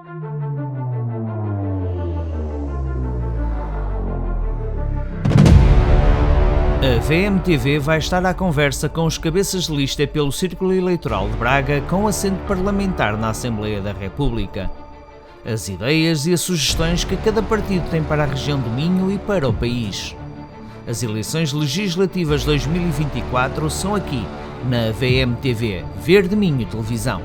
A VMTV vai estar à conversa com os cabeças de lista pelo Círculo Eleitoral de Braga com assento parlamentar na Assembleia da República. As ideias e as sugestões que cada partido tem para a região do Minho e para o país. As eleições legislativas 2024 são aqui, na VMTV, Verde Minho Televisão.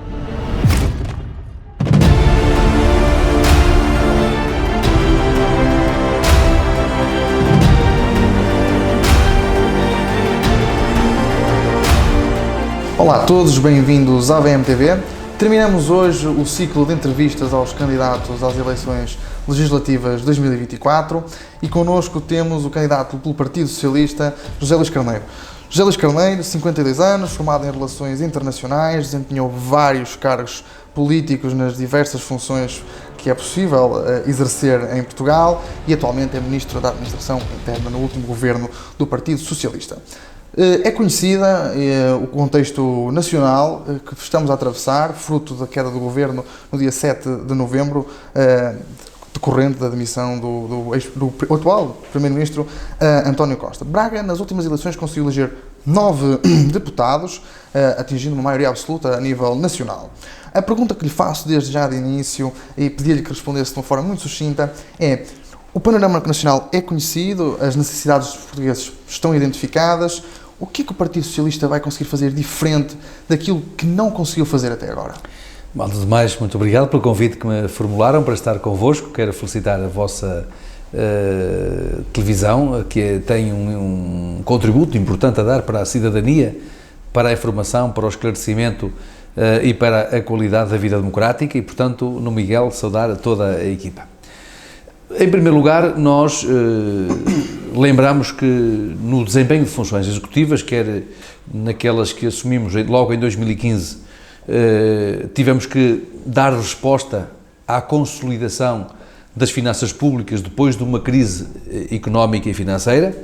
Olá a todos, bem-vindos à VMTV. Terminamos hoje o ciclo de entrevistas aos candidatos às eleições legislativas 2024 e connosco temos o candidato pelo Partido Socialista, José Luís Carneiro. José Luís Carneiro, 52 anos, formado em Relações Internacionais, desempenhou vários cargos políticos nas diversas funções que é possível exercer em Portugal e atualmente é Ministro da Administração Interna no último governo do Partido Socialista. É conhecida o contexto nacional que estamos a atravessar, fruto da queda do governo no dia 7 de novembro, decorrente da demissão do atual Primeiro-Ministro António Costa. Braga, nas últimas eleições, conseguiu eleger 9 deputados, atingindo uma maioria absoluta a nível nacional. A pergunta que lhe faço desde já de início, e pedir-lhe que respondesse de uma forma muito sucinta, é: o panorama nacional é conhecido, as necessidades dos portugueses estão identificadas. O que é que o Partido Socialista vai conseguir fazer diferente daquilo que não conseguiu fazer até agora? Bom, antes de mais, muito obrigado pelo convite que me formularam para estar convosco. Quero felicitar a vossa televisão, que tem um contributo importante a dar para a cidadania, para a informação, para o esclarecimento e para a qualidade da vida democrática e, portanto, no Miguel, saudar a toda a equipa. Em primeiro lugar, nós lembramos que no desempenho de funções executivas, quer naquelas que assumimos logo em 2015, tivemos que dar resposta à consolidação das finanças públicas depois de uma crise económica e financeira.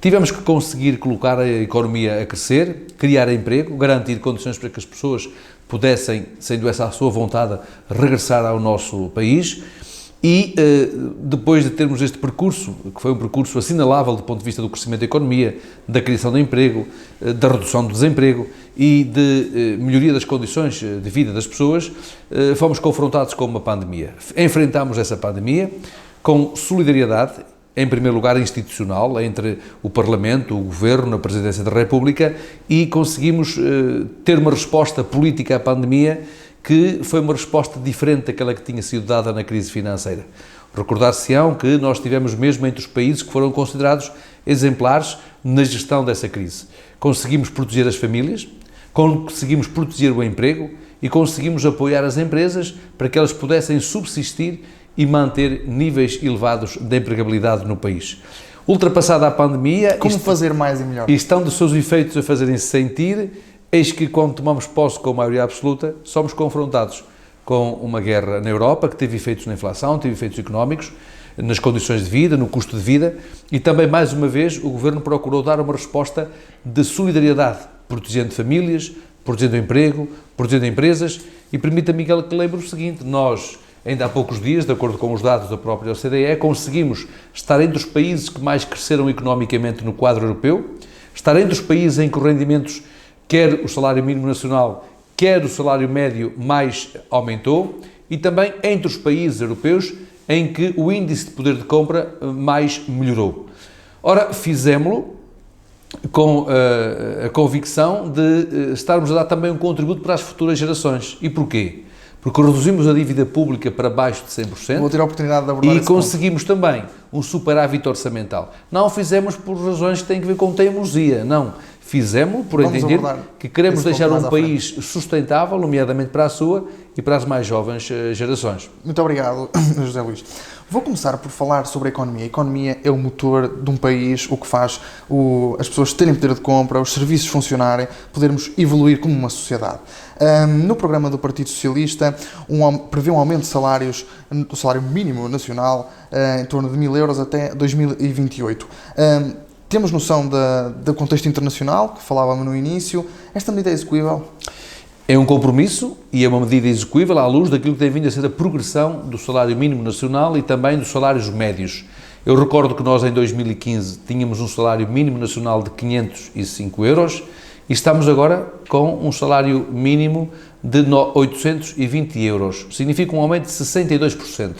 Tivemos que conseguir colocar a economia a crescer, criar emprego, garantir condições para que as pessoas pudessem, sendo essa a sua vontade, regressar ao nosso país. E depois de termos este percurso, que foi um percurso assinalável do ponto de vista do crescimento da economia, da criação de emprego, da redução do desemprego e de melhoria das condições de vida das pessoas, fomos confrontados com uma pandemia. Enfrentámos essa pandemia com solidariedade, em primeiro lugar institucional, entre o Parlamento, o Governo, a Presidência da República, e conseguimos ter uma resposta política à pandemia que foi uma resposta diferente daquela que tinha sido dada na crise financeira. Recordar-se-ão que nós tivemos mesmo entre os países que foram considerados exemplares na gestão dessa crise. Conseguimos proteger as famílias, conseguimos proteger o emprego e conseguimos apoiar as empresas para que elas pudessem subsistir e manter níveis elevados de empregabilidade no país. Ultrapassada a pandemia... Como fazer mais e melhor? E estão dos seus efeitos a fazerem-se sentir. Eis que, quando tomamos posse com maioria absoluta, somos confrontados com uma guerra na Europa que teve efeitos na inflação, teve efeitos económicos, nas condições de vida, no custo de vida e também, mais uma vez, o Governo procurou dar uma resposta de solidariedade, protegendo famílias, protegendo emprego, protegendo empresas e permita-me, Miguel, que lembre o seguinte: nós, ainda há poucos dias, de acordo com os dados da própria OCDE, conseguimos estar entre os países que mais cresceram economicamente no quadro europeu, estar entre os países em que os rendimentos, quer o salário mínimo nacional, quer o salário médio, mais aumentou, e também entre os países europeus em que o índice de poder de compra mais melhorou. Ora, fizemo-lo com a convicção de estarmos a dar também um contributo para as futuras gerações. E porquê? Porque reduzimos a dívida pública para baixo de 100%. Vou ter a oportunidade de abordar e conseguimos também um superávit orçamental. Não o fizemos por razões que têm a ver com teimosia, não. Fizemos por entender que queremos deixar um país sustentável, nomeadamente para a sua e para as mais jovens gerações. Muito obrigado, José Luís. Vou começar por falar sobre a economia. A economia é o motor de um país, o que faz as pessoas terem poder de compra, os serviços funcionarem, podermos evoluir como uma sociedade. No programa do Partido Socialista, prevê um aumento de salários, do salário mínimo nacional, em torno de 1.000 euros até 2028. Temos noção do contexto internacional, que falávamos no início. Esta medida é execuível? É um compromisso e é uma medida execuível à luz daquilo que tem vindo a ser a progressão do salário mínimo nacional e também dos salários médios. Eu recordo que nós em 2015 tínhamos um salário mínimo nacional de 505 euros e estamos agora com um salário mínimo de 820 euros. Significa um aumento de 62%.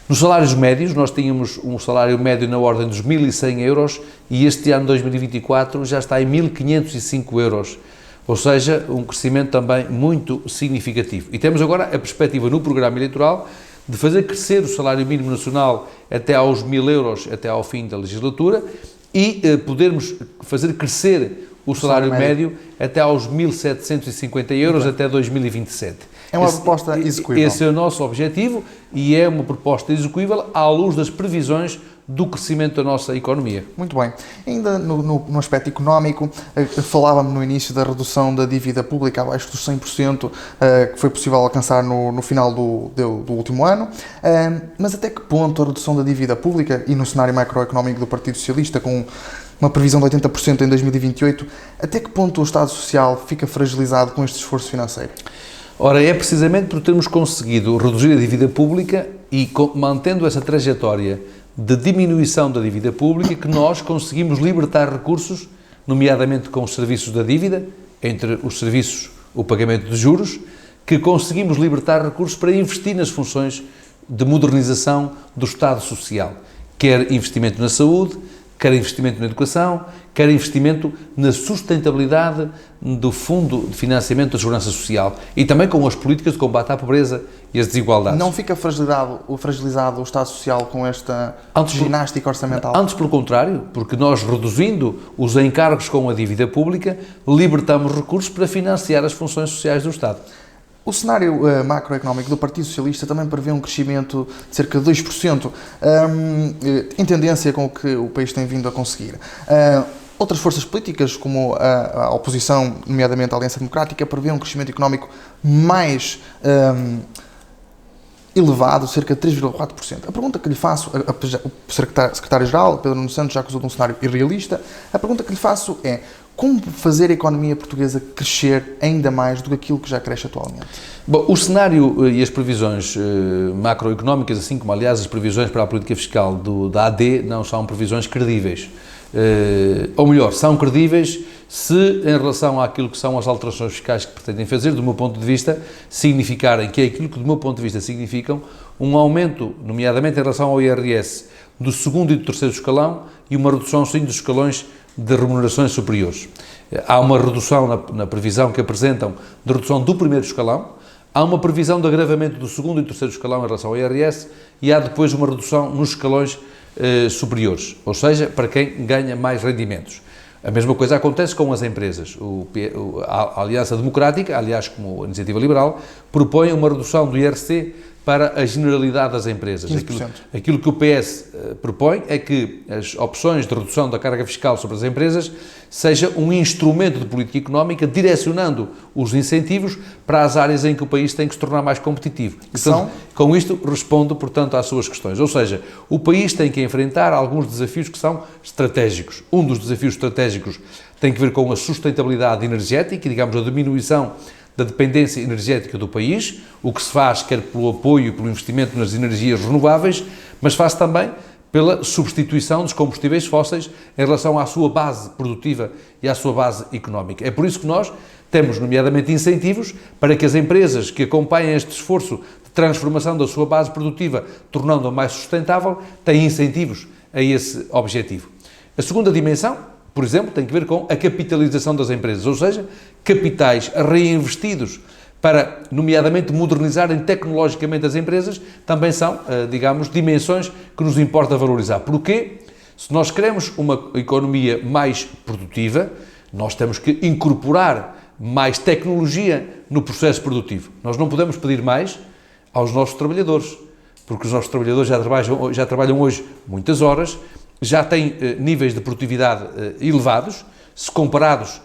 Nos salários médios, nós tínhamos um salário médio na ordem dos 1.100 euros e este ano, 2024, já está em 1.505 euros. Ou seja, um crescimento também muito significativo. E temos agora a perspectiva no programa eleitoral de fazer crescer o salário mínimo nacional até aos 1.000 euros, até ao fim da legislatura, e podermos fazer crescer o salário médio até aos 1.750 euros até 2027. É uma proposta execuível. Esse é o nosso objetivo e é uma proposta execuível à luz das previsões do crescimento da nossa economia. Muito bem. Ainda no aspecto económico, falávamos no início da redução da dívida pública abaixo dos 100%, que foi possível alcançar no final do último ano, mas até que ponto a redução da dívida pública, e no cenário macroeconómico do Partido Socialista, com uma previsão de 80% em 2028, até que ponto o Estado Social fica fragilizado com este esforço financeiro? Ora, é precisamente por termos conseguido reduzir a dívida pública e mantendo essa trajetória de diminuição da dívida pública que nós conseguimos libertar recursos, nomeadamente com os serviços da dívida, entre os serviços, o pagamento de juros, que conseguimos libertar recursos para investir nas funções de modernização do Estado Social, quer investimento na saúde, quer investimento na educação, quer investimento na sustentabilidade do Fundo de Financiamento da Segurança Social e também com as políticas de combate à pobreza e as desigualdades. Não fica fragilizado o Estado Social com esta ginástica orçamental? Antes, pelo contrário, porque nós, reduzindo os encargos com a dívida pública, libertamos recursos para financiar as funções sociais do Estado. O cenário macroeconómico do Partido Socialista também prevê um crescimento de cerca de 2%, em tendência com o que o país tem vindo a conseguir. Outras forças políticas, como a oposição, nomeadamente a Aliança Democrática, prevê um crescimento económico mais elevado, cerca de 3,4%. A pergunta que lhe faço, o secretário-geral, Pedro Nuno Santos, já acusou de um cenário irrealista, a pergunta que lhe faço é: como fazer a economia portuguesa crescer ainda mais do que aquilo que já cresce atualmente? Bom, o cenário e as previsões macroeconómicas, assim como, aliás, as previsões para a política fiscal da AD, não são previsões credíveis. Ou melhor, são credíveis se, em relação àquilo que são as alterações fiscais que pretendem fazer, do meu ponto de vista, significarem que é aquilo que, do meu ponto de vista, significam um aumento, nomeadamente em relação ao IRS, do segundo e do terceiro escalão e uma redução, sim, dos escalões de remunerações superiores. Há uma redução na previsão que apresentam de redução do primeiro escalão, há uma previsão de agravamento do segundo e terceiro escalão em relação ao IRS e há depois uma redução nos escalões superiores, ou seja, para quem ganha mais rendimentos. A mesma coisa acontece com as empresas. A Aliança Democrática, aliás, como a Iniciativa Liberal, propõe uma redução do IRC para a generalidade das empresas. Aquilo que o PS propõe é que as opções de redução da carga fiscal sobre as empresas seja um instrumento de política económica direcionando os incentivos para as áreas em que o país tem que se tornar mais competitivo. Portanto, com isto respondo, portanto, às suas questões. Ou seja, o país tem que enfrentar alguns desafios que são estratégicos. Um dos desafios estratégicos tem que ver com a sustentabilidade energética e, digamos, a diminuição da dependência energética do país, o que se faz quer pelo apoio e pelo investimento nas energias renováveis, mas faz também pela substituição dos combustíveis fósseis em relação à sua base produtiva e à sua base económica. É por isso que nós temos, nomeadamente, incentivos para que as empresas que acompanhem este esforço de transformação da sua base produtiva, tornando-a mais sustentável, têm incentivos a esse objetivo. A segunda dimensão, por exemplo, tem que ver com a capitalização das empresas, ou seja, capitais reinvestidos para, nomeadamente, modernizarem tecnologicamente as empresas, também são, digamos, dimensões que nos importa valorizar. Porquê? Se nós queremos uma economia mais produtiva, nós temos que incorporar mais tecnologia no processo produtivo. Nós não podemos pedir mais aos nossos trabalhadores, porque os nossos trabalhadores já trabalham hoje muitas horas, já têm níveis de produtividade elevados, se comparados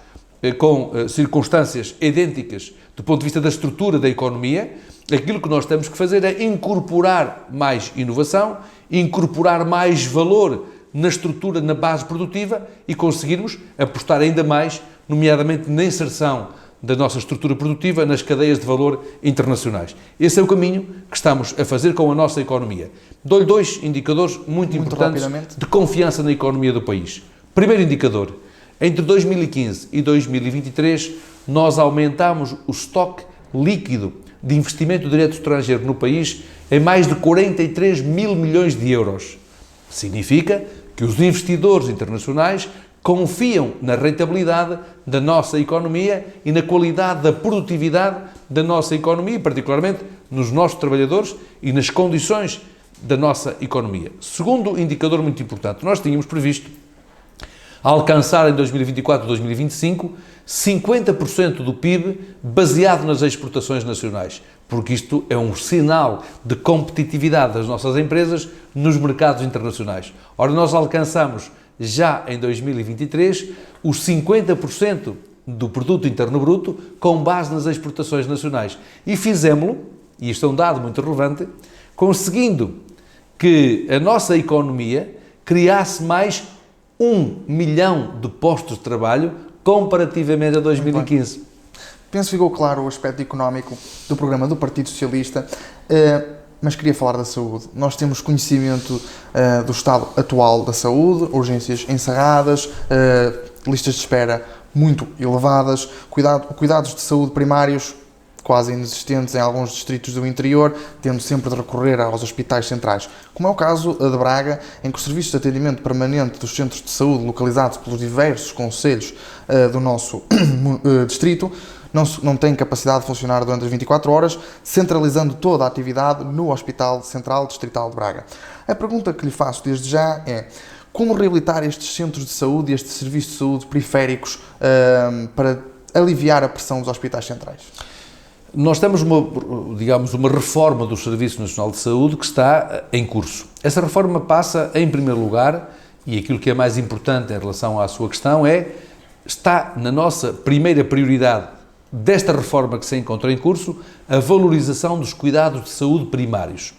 com circunstâncias idênticas do ponto de vista da estrutura da economia. Aquilo que nós temos que fazer é incorporar mais inovação, incorporar mais valor na estrutura, na base produtiva e conseguirmos apostar ainda mais, nomeadamente na inserção da nossa estrutura produtiva nas cadeias de valor internacionais. Esse é o caminho que estamos a fazer com a nossa economia. Dou-lhe 2 indicadores muito importantes de confiança na economia do país. Primeiro indicador, entre 2015 e 2023, nós aumentámos o estoque líquido de investimento direto estrangeiro no país em mais de 43 mil milhões de euros. Significa que os investidores internacionais confiam na rentabilidade da nossa economia e na qualidade da produtividade da nossa economia, particularmente nos nossos trabalhadores e nas condições da nossa economia. Segundo indicador muito importante, nós tínhamos previsto alcançar em 2024 e 2025 50% do PIB baseado nas exportações nacionais, porque isto é um sinal de competitividade das nossas empresas nos mercados internacionais. Ora, nós alcançamos já em 2023 os 50% do produto interno bruto com base nas exportações nacionais. E fizemos-lo, e isto é um dado muito relevante, conseguindo que a nossa economia criasse mais 1 milhão de postos de trabalho comparativamente a 2015. Penso que ficou claro o aspecto económico do programa do Partido Socialista, mas queria falar da saúde. Nós temos conhecimento do estado atual da saúde, urgências encerradas, listas de espera muito elevadas, cuidados de saúde primários quase inexistentes em alguns distritos do interior, tendo sempre de recorrer aos hospitais centrais, como é o caso de Braga, em que os serviços de atendimento permanente dos centros de saúde localizados pelos diversos concelhos do nosso distrito não têm capacidade de funcionar durante as 24 horas, centralizando toda a atividade no Hospital Central Distrital de Braga. A pergunta que lhe faço desde já é: como reabilitar estes centros de saúde e estes serviços de saúde periféricos para aliviar a pressão dos hospitais centrais? Nós temos uma reforma do Serviço Nacional de Saúde que está em curso. Essa reforma passa, em primeiro lugar, e aquilo que é mais importante em relação à sua questão está na nossa primeira prioridade desta reforma que se encontra em curso, a valorização dos cuidados de saúde primários.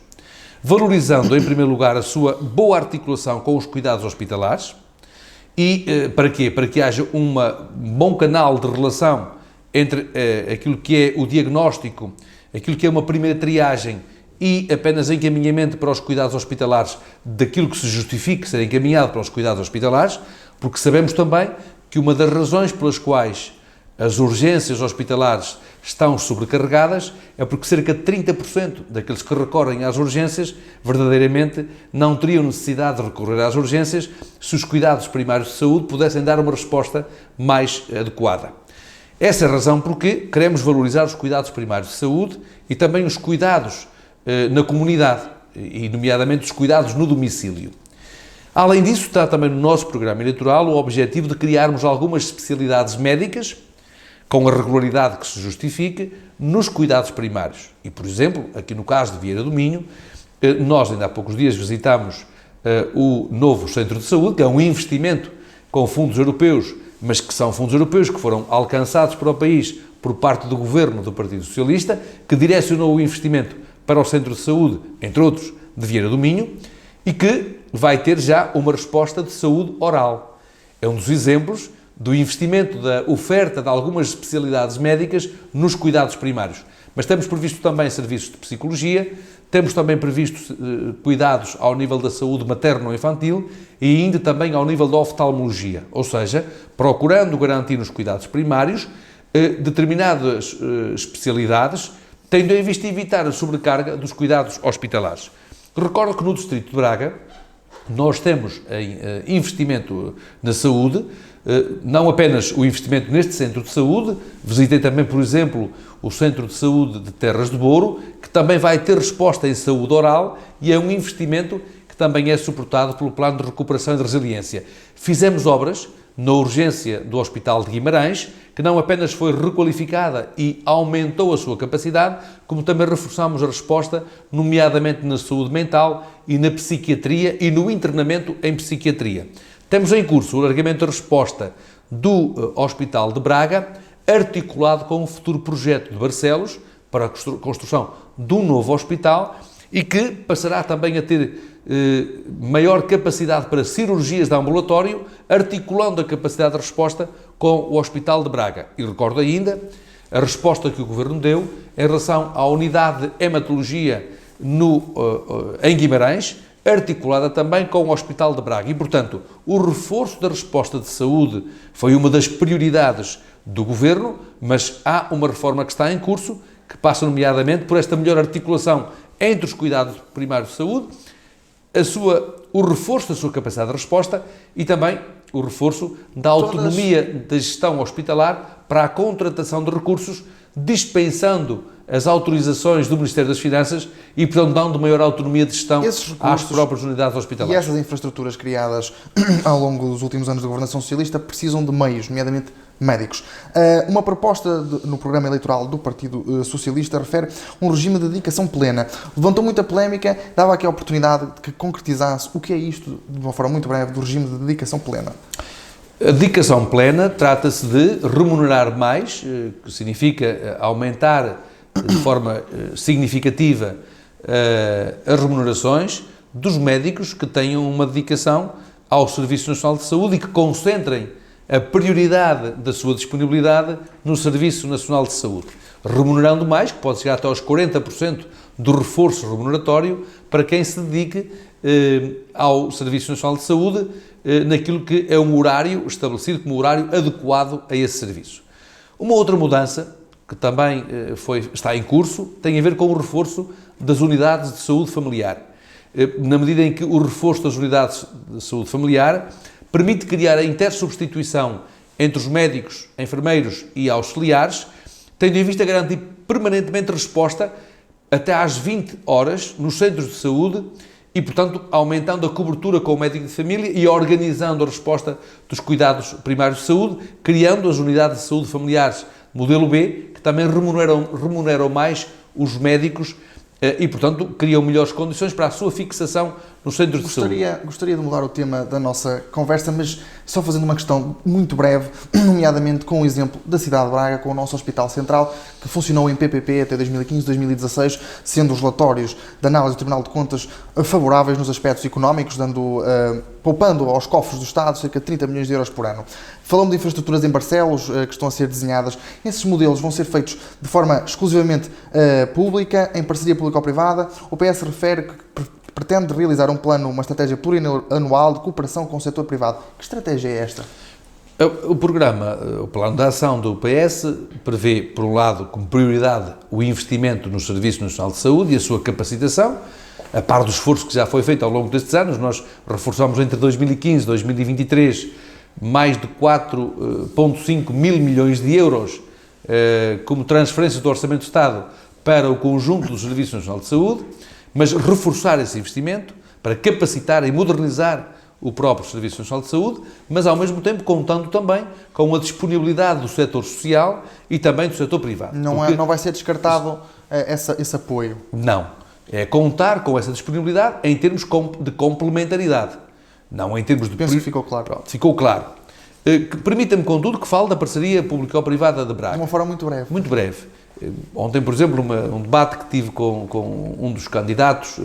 Valorizando, em primeiro lugar, a sua boa articulação com os cuidados hospitalares e para quê? Para que haja um bom canal de relação entre aquilo que é o diagnóstico, aquilo que é uma primeira triagem e apenas encaminhamento para os cuidados hospitalares daquilo que se justifique ser encaminhado para os cuidados hospitalares, porque sabemos também que uma das razões pelas quais as urgências hospitalares estão sobrecarregadas é porque cerca de 30% daqueles que recorrem às urgências verdadeiramente não teriam necessidade de recorrer às urgências se os cuidados primários de saúde pudessem dar uma resposta mais adequada. Essa é a razão porque queremos valorizar os cuidados primários de saúde e também os cuidados na comunidade, e nomeadamente os cuidados no domicílio. Além disso, está também no nosso programa eleitoral o objetivo de criarmos algumas especialidades médicas com a regularidade que se justifique nos cuidados primários. E, por exemplo, aqui no caso de Vieira do Minho, nós ainda há poucos dias visitámos o novo centro de saúde, que é um investimento com fundos europeus, mas que são fundos europeus que foram alcançados para o país por parte do governo do Partido Socialista, que direcionou o investimento para o centro de saúde, entre outros, de Vieira do Minho, e que vai ter já uma resposta de saúde oral. É um dos exemplos do investimento da oferta de algumas especialidades médicas nos cuidados primários. Mas temos previsto também serviços de psicologia, temos também previsto cuidados ao nível da saúde materno-infantil e ainda também ao nível da oftalmologia, ou seja, procurando garantir nos cuidados primários determinadas especialidades, tendo em vista evitar a sobrecarga dos cuidados hospitalares. Recordo que no Distrito de Braga nós temos investimento na saúde, não apenas o investimento neste centro de saúde, visitei também, por exemplo, o Centro de Saúde de Terras de Boro, que também vai ter resposta em saúde oral e é um investimento que também é suportado pelo Plano de Recuperação e de Resiliência. Fizemos obras na urgência do Hospital de Guimarães, que não apenas foi requalificada e aumentou a sua capacidade, como também reforçamos a resposta, nomeadamente na saúde mental e na psiquiatria e no internamento em psiquiatria. Temos em curso o alargamento da resposta do Hospital de Braga, articulado com um futuro projeto de Barcelos para a construção de um novo hospital e que passará também a ter maior capacidade para cirurgias de ambulatório, articulando a capacidade de resposta com o Hospital de Braga. E recordo ainda a resposta que o Governo deu em relação à unidade de hematologia em Guimarães, articulada também com o Hospital de Braga. E, portanto, o reforço da resposta de saúde foi uma das prioridades do Governo, mas há uma reforma que está em curso, que passa nomeadamente por esta melhor articulação entre os cuidados primários de saúde, o reforço da sua capacidade de resposta e também o reforço da autonomia da gestão hospitalar para a contratação de recursos, dispensando as autorizações do Ministério das Finanças e, portanto, dando maior autonomia de gestão às próprias unidades hospitalares. E essas infraestruturas criadas ao longo dos últimos anos da governação socialista precisam de meios, nomeadamente médicos. Uma proposta no programa eleitoral do Partido Socialista refere um regime de dedicação plena. Levantou muita polémica, dava aqui a oportunidade de que concretizasse o que é isto, de uma forma muito breve, do regime de dedicação plena. A dedicação plena trata-se de remunerar mais, que significa aumentar de forma significativa as remunerações dos médicos que tenham uma dedicação ao Serviço Nacional de Saúde e que concentrem a prioridade da sua disponibilidade no Serviço Nacional de Saúde, remunerando mais, que pode chegar até aos 40% do reforço remuneratório para quem se dedique ao Serviço Nacional de Saúde naquilo que é um horário estabelecido como horário adequado a esse serviço. Uma outra mudança que também está em curso tem a ver com o reforço das unidades de saúde familiar. Na medida em que o reforço das unidades de saúde familiar permite criar a intersubstituição entre os médicos, enfermeiros e auxiliares, tendo em vista garantir permanentemente resposta até às 20 horas nos centros de saúde e, portanto, aumentando a cobertura com o médico de família e organizando a resposta dos cuidados primários de saúde, criando as unidades de saúde familiares modelo B, que também remuneram mais os médicos e, portanto, criam melhores condições para a sua fixação nos centros de saúde. Gostaria de mudar o tema da nossa conversa, mas só fazendo uma questão muito breve, nomeadamente com o exemplo da cidade de Braga, com o nosso Hospital Central, que funcionou em PPP até 2015-2016, sendo os relatórios da análise do Tribunal de Contas favoráveis nos aspectos económicos, poupando aos cofres do Estado cerca de 30 milhões de euros por ano. Falamos de infraestruturas em Barcelos, que estão a ser desenhadas. Esses modelos vão ser feitos de forma exclusivamente pública, em parceria público-privada. O PS refere que pretende realizar uma estratégia plurianual de cooperação com o setor privado. Que estratégia é esta? O plano de ação do PS prevê, por um lado, como prioridade o investimento no Serviço Nacional de Saúde e a sua capacitação, a par do esforço que já foi feito ao longo destes anos. Nós reforçamos entre 2015 e 2023 mais de 4,5 mil milhões de euros como transferência do Orçamento do Estado para o conjunto do Serviço Nacional de Saúde, mas reforçar esse investimento para capacitar e modernizar o próprio Serviço Nacional de Saúde, mas ao mesmo tempo contando também com a disponibilidade do setor social e também do setor privado. Não vai ser descartado esse apoio? Não. É contar com essa disponibilidade em termos de complementaridade. Não em termos de... Penso que ficou claro. Pronto, ficou claro. Permita-me, contudo, que fale da parceria público-privada de Braga. De uma forma muito breve. Muito breve. Ontem, por exemplo, um debate que tive com um dos candidatos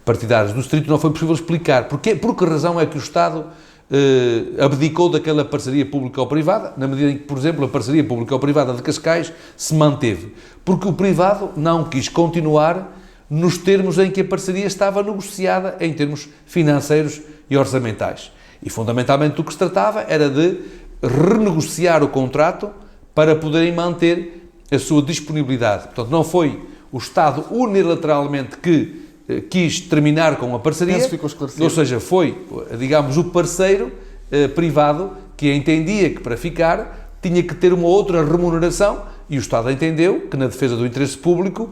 partidários do Distrito, não foi possível explicar por que razão é que o Estado abdicou daquela parceria público-privada, na medida em que, por exemplo, a parceria público-privada de Cascais se manteve. Porque o privado não quis continuar nos termos em que a parceria estava negociada em termos financeiros e orçamentais. E, fundamentalmente, do que se tratava era de renegociar o contrato para poderem manter a sua disponibilidade. Portanto, não foi o Estado unilateralmente que quis terminar com a parceria, ou seja, foi, digamos, o parceiro privado que entendia que para ficar tinha que ter uma outra remuneração e o Estado entendeu que na defesa do interesse público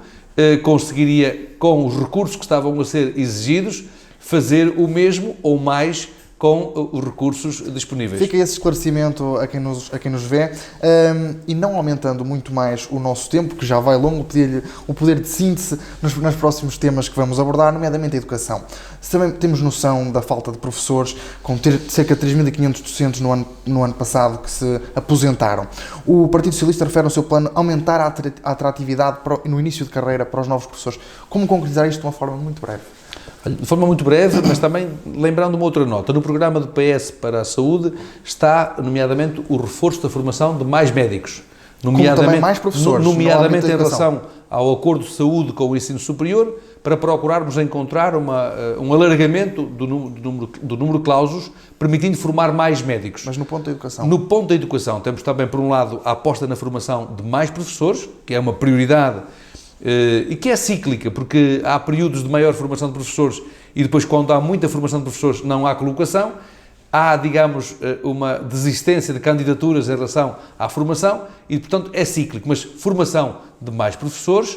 conseguiria, com os recursos que estavam a ser exigidos, fazer o mesmo ou mais com os recursos disponíveis. Fica esse esclarecimento a quem nos vê, e não aumentando muito mais o nosso tempo, que já vai longo, pedir-lhe o poder de síntese nos próximos temas que vamos abordar, nomeadamente a educação. Também temos noção da falta de professores, com cerca de 3.500 docentes no ano passado que se aposentaram. O Partido Socialista refere no seu plano aumentar a atratividade no início de carreira para os novos professores. Como concretizar isto de uma forma muito breve? De forma muito breve, mas também lembrando uma outra nota. No programa do PS para a saúde está, nomeadamente, o reforço da formação de mais médicos. também mais professores, nomeadamente em relação ao acordo de saúde com o ensino superior, para procurarmos encontrar um alargamento do número de clausos, permitindo formar mais médicos. Mas no ponto da educação? No ponto da educação, temos também, por um lado, a aposta na formação de mais professores, que é uma prioridade e que é cíclica, porque há períodos de maior formação de professores e depois, quando há muita formação de professores, não há colocação. Há, digamos, uma desistência de candidaturas em relação à formação e, portanto, é cíclico, mas formação de mais professores.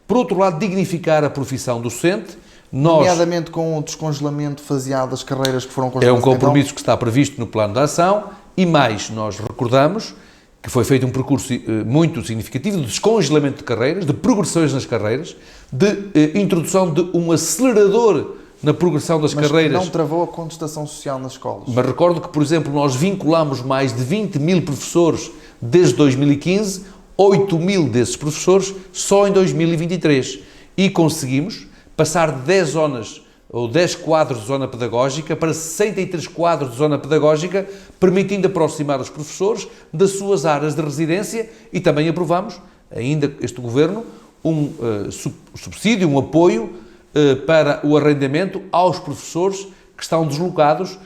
Por outro lado, dignificar a profissão docente. Nomeadamente com o descongelamento faseado das carreiras que foram congeladas. É um compromisso que está previsto no plano de ação e mais, nós recordamos que foi feito um percurso muito significativo de descongelamento de carreiras, de progressões nas carreiras, de introdução de um acelerador na progressão das carreiras. Mas não travou a contestação social nas escolas. Mas recordo que, por exemplo, nós vinculamos mais de 20 mil professores desde 2015, 8 mil desses professores só em 2023. E conseguimos passar de 10 zonas ou 10 quadros de zona pedagógica para 63 quadros de zona pedagógica, permitindo aproximar os professores das suas áreas de residência e também aprovamos, ainda este Governo, um subsídio, um apoio para o arrendamento aos professores que estão deslocados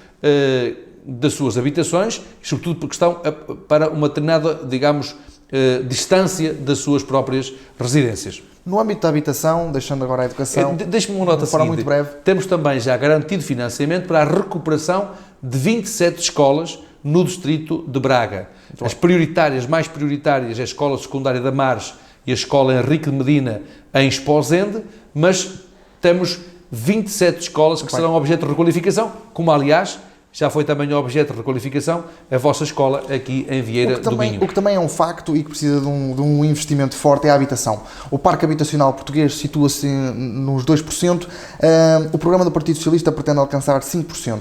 das suas habitações, sobretudo porque estão para uma determinada, digamos, distância das suas próprias residências. No âmbito da habitação, deixando agora a educação, deixe-me uma nota seguinte, muito breve. Temos também já garantido financiamento para a recuperação de 27 escolas no distrito de Braga. As prioritárias, mais prioritárias, é a Escola Secundária da Mares e a Escola Henrique de Medina em Esposende, mas temos 27 escolas que serão objeto de requalificação, como aliás já foi também objeto de requalificação a vossa escola aqui em Vieira do Minho. O que também é um facto e que precisa de um investimento forte é a habitação. O parque habitacional português situa-se nos 2%, o programa do Partido Socialista pretende alcançar 5%.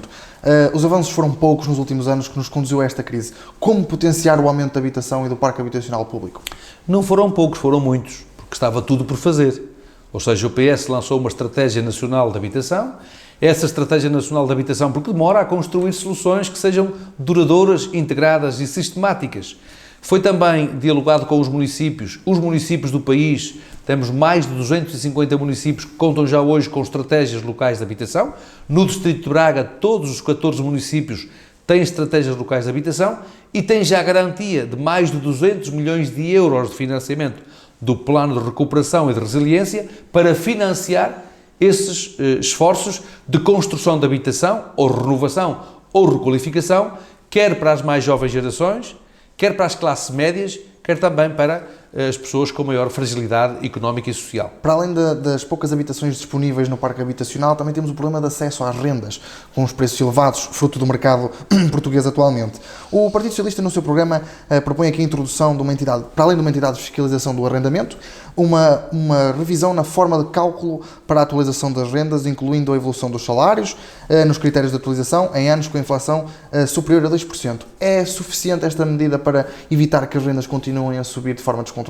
Os avanços foram poucos nos últimos anos que nos conduziu a esta crise. Como potenciar o aumento da habitação e do parque habitacional público? Não foram poucos, foram muitos, porque estava tudo por fazer. Ou seja, o PS lançou uma Estratégia Nacional de Habitação. Essa Estratégia Nacional de Habitação, porque demora a construir soluções que sejam duradouras, integradas e sistemáticas. Foi também dialogado com os municípios do país. Temos mais de 250 municípios que contam já hoje com estratégias locais de habitação. No distrito de Braga, todos os 14 municípios têm estratégias locais de habitação e têm já a garantia de mais de 200 milhões de euros de financiamento do Plano de Recuperação e de Resiliência para financiar esses esforços de construção de habitação, ou renovação, ou requalificação, quer para as mais jovens gerações, quer para as classes médias, quer também para as pessoas com maior fragilidade económica e social. Para além das poucas habitações disponíveis no parque habitacional, também temos o problema de acesso às rendas, com os preços elevados, fruto do mercado português atualmente. O Partido Socialista, no seu programa, propõe aqui a introdução de uma entidade, para além de uma entidade de fiscalização do arrendamento, uma revisão na forma de cálculo para a atualização das rendas, incluindo a evolução dos salários, nos critérios de atualização, em anos com inflação superior a 2%. É suficiente esta medida para evitar que as rendas continuem a subir de forma descontrolada?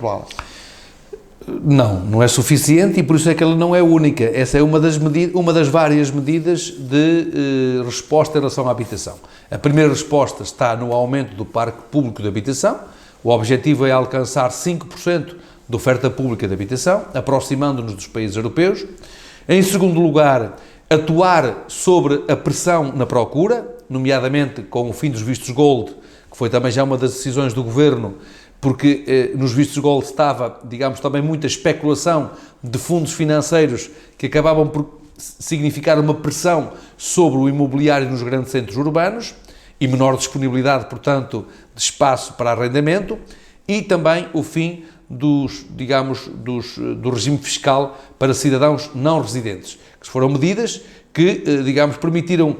Não é suficiente e por isso é que ela não é única. Essa é uma das várias medidas de resposta em relação à habitação. A primeira resposta está no aumento do parque público de habitação. O objetivo é alcançar 5% de oferta pública de habitação, aproximando-nos dos países europeus. Em segundo lugar, atuar sobre a pressão na procura, nomeadamente com o fim dos vistos gold, que foi também já uma das decisões do Governo, porque nos vistos gold estava, digamos, também muita especulação de fundos financeiros que acabavam por significar uma pressão sobre o imobiliário nos grandes centros urbanos e menor disponibilidade, portanto, de espaço para arrendamento, e também o fim do regime fiscal para cidadãos não residentes, que foram medidas que, digamos, permitiram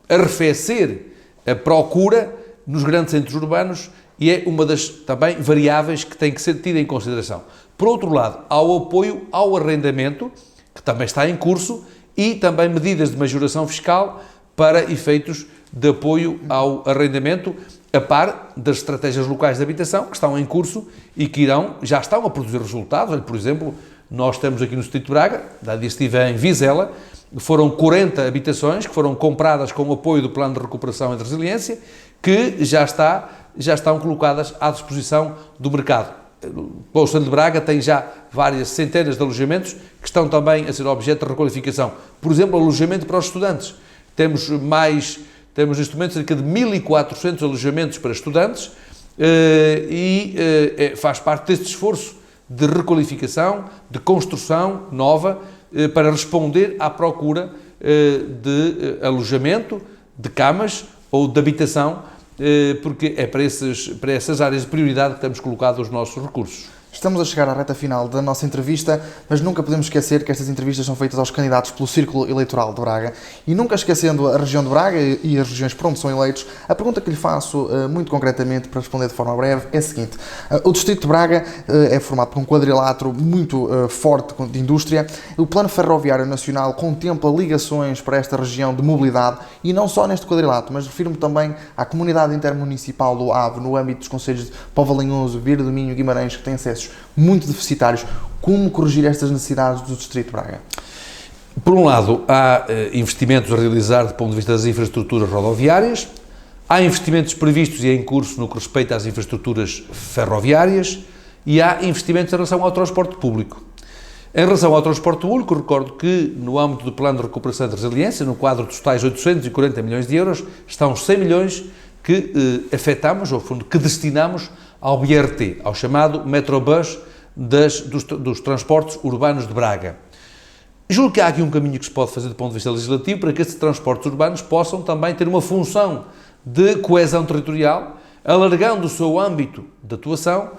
arrefecer a procura nos grandes centros urbanos e é uma das também variáveis que tem que ser tida em consideração. Por outro lado, há o apoio ao arrendamento, que também está em curso, e também medidas de majoração fiscal para efeitos de apoio ao arrendamento, a par das estratégias locais de habitação que estão em curso e que já estão a produzir resultados. Por exemplo, nós estamos aqui no Distrito de Braga, há dias estive em Vizela, foram 40 habitações que foram compradas com o apoio do Plano de Recuperação e de Resiliência, que já está já estão colocadas à disposição do mercado. O Conselho de Braga tem já várias centenas de alojamentos que estão também a ser objeto de requalificação. Por exemplo, alojamento para os estudantes. Temos neste momento cerca de 1.400 alojamentos para estudantes faz parte deste esforço de requalificação, de construção nova, para responder à procura de alojamento, de camas ou de habitação, porque é para essas áreas de prioridade que temos colocado os nossos recursos. Estamos a chegar à reta final da nossa entrevista, mas nunca podemos esquecer que estas entrevistas são feitas aos candidatos pelo Círculo Eleitoral de Braga e nunca esquecendo a região de Braga e as regiões por onde são eleitos, a pergunta que lhe faço muito concretamente, para responder de forma breve, é a seguinte. O Distrito de Braga é formado por um quadrilátero muito forte de indústria. O Plano Ferroviário Nacional contempla ligações para esta região de mobilidade e não só neste quadrilátero, mas refiro-me também à comunidade intermunicipal do Ave, no âmbito dos concelhos de Póvoa de Lanhoso, Vila do Minho e Guimarães, que têm acessos muito deficitários. Como corrigir estas necessidades do Distrito de Braga? Por um lado, há investimentos a realizar do ponto de vista das infraestruturas rodoviárias, há investimentos previstos e em curso no que respeita às infraestruturas ferroviárias e há investimentos em relação ao transporte público. Em relação ao transporte público, recordo que no âmbito do Plano de Recuperação e de Resiliência, no quadro dos tais 840 milhões de euros, estão 100 milhões que afetamos, ou fundo, que destinamos ao BRT, ao chamado Metrobus dos transportes urbanos de Braga. Julgo que há aqui um caminho que se pode fazer do ponto de vista legislativo para que estes transportes urbanos possam também ter uma função de coesão territorial, alargando o seu âmbito de atuação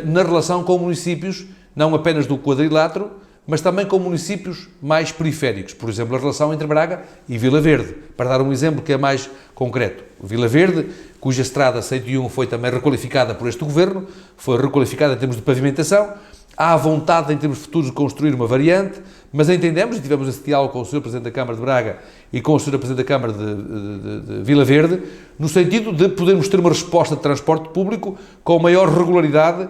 na relação com municípios, não apenas do quadrilátero, mas também com municípios mais periféricos. Por exemplo, a relação entre Braga e Vila Verde. Para dar um exemplo que é mais concreto. Vila Verde, cuja estrada 101 foi também requalificada por este Governo, foi requalificada em termos de pavimentação, há vontade em termos futuros de construir uma variante, mas entendemos, e tivemos esse diálogo com o Sr. Presidente da Câmara de Braga e com o Sr. Presidente da Câmara de Vila Verde, no sentido de podermos ter uma resposta de transporte público com maior regularidade,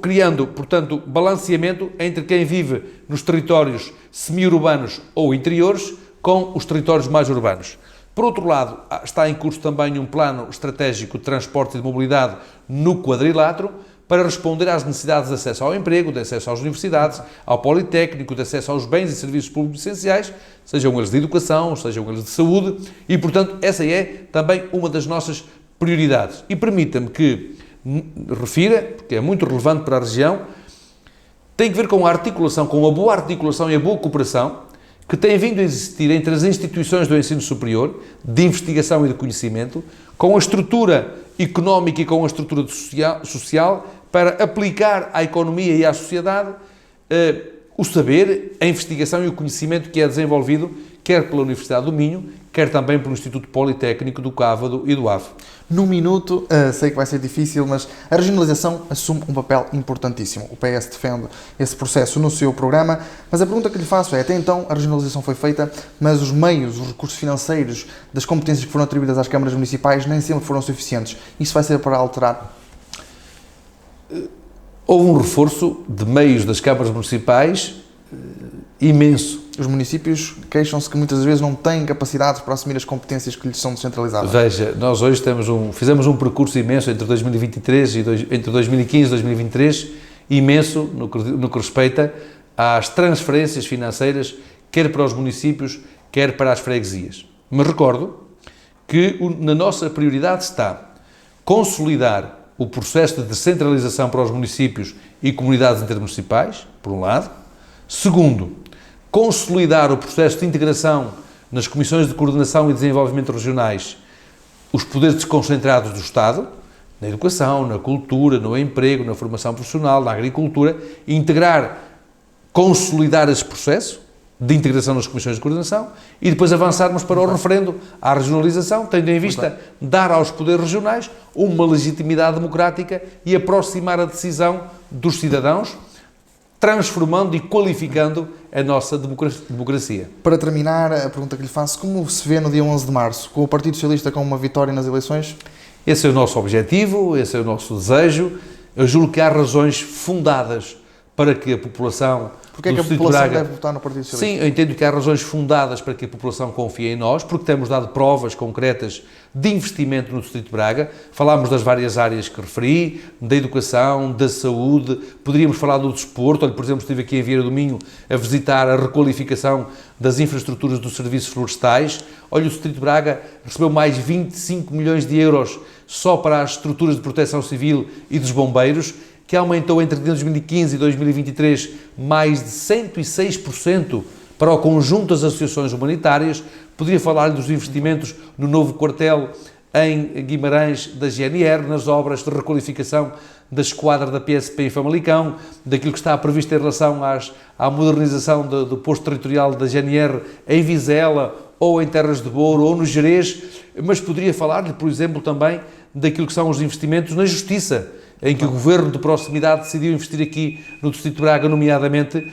criando, portanto, balanceamento entre quem vive nos territórios semi-urbanos ou interiores com os territórios mais urbanos. Por outro lado, está em curso também um plano estratégico de transporte e de mobilidade no quadrilátero para responder às necessidades de acesso ao emprego, de acesso às universidades, ao politécnico, de acesso aos bens e serviços públicos essenciais, sejam eles de educação, sejam eles de saúde, e, portanto, essa é também uma das nossas prioridades. E permita-me que refira, porque é muito relevante para a região, tem que ver com a articulação, com a boa articulação e a boa cooperação que tem vindo a existir entre as instituições do ensino superior, de investigação e de conhecimento, com a estrutura económica e com a estrutura social, para aplicar à economia e à sociedade o saber, a investigação e o conhecimento que é desenvolvido quer pela Universidade do Minho, quer também pelo Instituto Politécnico do Cávado e do Ave. Num minuto, sei que vai ser difícil, mas a regionalização assume um papel importantíssimo. O PS defende esse processo no seu programa, mas a pergunta que lhe faço é, até então a regionalização foi feita, mas os meios, os recursos financeiros das competências que foram atribuídas às câmaras municipais nem sempre foram suficientes. Isso vai ser para alterar? Houve um reforço de meios das câmaras municipais imenso. Os municípios queixam-se que muitas vezes não têm capacidade para assumir as competências que lhes são descentralizadas. Veja, nós hoje fizemos um percurso imenso entre 2023 entre 2015 e 2023, imenso no que respeita às transferências financeiras, quer para os municípios, quer para as freguesias. Mas recordo que na nossa prioridade está consolidar o processo de descentralização para os municípios e comunidades intermunicipais, por um lado. Segundo, consolidar o processo de integração nas comissões de coordenação e desenvolvimento regionais, os poderes desconcentrados do Estado, na educação, na cultura, no emprego, na formação profissional, na agricultura, e integrar, consolidar esse processo de integração nas comissões de coordenação e depois avançarmos para o referendo à regionalização, tendo em vista dar aos poderes regionais uma legitimidade democrática e aproximar a decisão dos cidadãos, transformando e qualificando a nossa democracia. Para terminar, a pergunta que lhe faço, como se vê no dia 11 de março, com o Partido Socialista com uma vitória nas eleições? Esse é o nosso objetivo, esse é o nosso desejo. Eu julgo que há razões fundadas para que a população Porque é que a população deve votar no Partido Socialista? Sim, eu entendo que há razões fundadas para que a população confie em nós, porque temos dado provas concretas de investimento no Distrito de Braga. Falámos das várias áreas que referi, da educação, da saúde, poderíamos falar do desporto. Olha, por exemplo, estive aqui em Vieira do Minho a visitar a requalificação das infraestruturas dos serviços florestais. Olha, o Distrito de Braga recebeu mais 25 milhões de euros só para as estruturas de proteção civil e dos bombeiros, que aumentou entre 2015 e 2023 mais de 106% para o conjunto das associações humanitárias. Poderia falar dos investimentos no novo quartel em Guimarães da GNR, nas obras de requalificação da esquadra da PSP em Famalicão, daquilo que está previsto em relação à modernização do posto territorial da GNR em Vizela, ou em Terras de Douro, ou no Gerês, mas poderia falar-lhe, por exemplo, também daquilo que são os investimentos na Justiça, em que o Governo de Proximidade decidiu investir aqui no Distrito de Braga, nomeadamente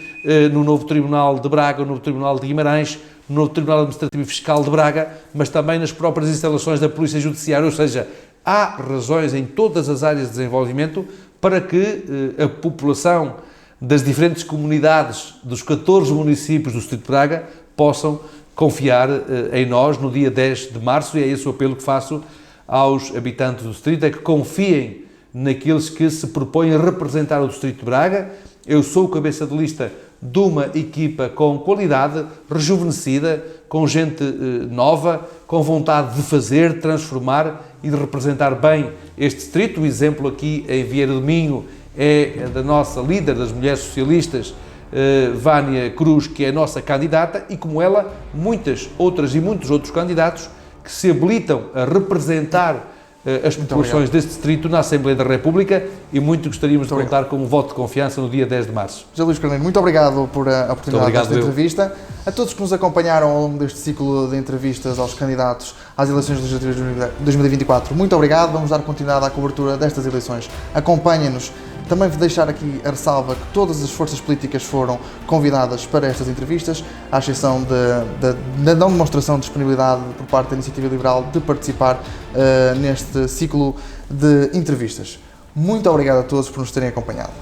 no novo Tribunal de Braga, no novo Tribunal de Guimarães, no novo Tribunal Administrativo e Fiscal de Braga, mas também nas próprias instalações da Polícia Judiciária. Ou seja, há razões em todas as áreas de desenvolvimento para que a população das diferentes comunidades dos 14 municípios do Distrito de Braga possam confiar em nós no dia 10 de março, e é esse o apelo que faço aos habitantes do Distrito, é que confiem naqueles que se propõem a representar o Distrito de Braga. Eu sou o cabeça de lista de uma equipa com qualidade, rejuvenescida, com gente nova, com vontade de fazer, transformar e de representar bem este distrito. O exemplo aqui em Vieira do Minho é da nossa líder das mulheres socialistas, Vânia Cruz, que é a nossa candidata, e como ela, muitas outras e muitos outros candidatos que se habilitam a representar as populações deste distrito na Assembleia da República, e muito gostaríamos de contar com um voto de confiança no dia 10 de março. José Luís Carneiro, muito obrigado por a oportunidade desta entrevista. A todos que nos acompanharam ao longo deste ciclo de entrevistas aos candidatos às eleições legislativas de 2024, muito obrigado. Vamos dar continuidade à cobertura destas eleições. Acompanhem-nos. Também vou deixar aqui a ressalva que todas as forças políticas foram convidadas para estas entrevistas, à exceção da não demonstração de disponibilidade por parte da Iniciativa Liberal de participar neste ciclo de entrevistas. Muito obrigado a todos por nos terem acompanhado.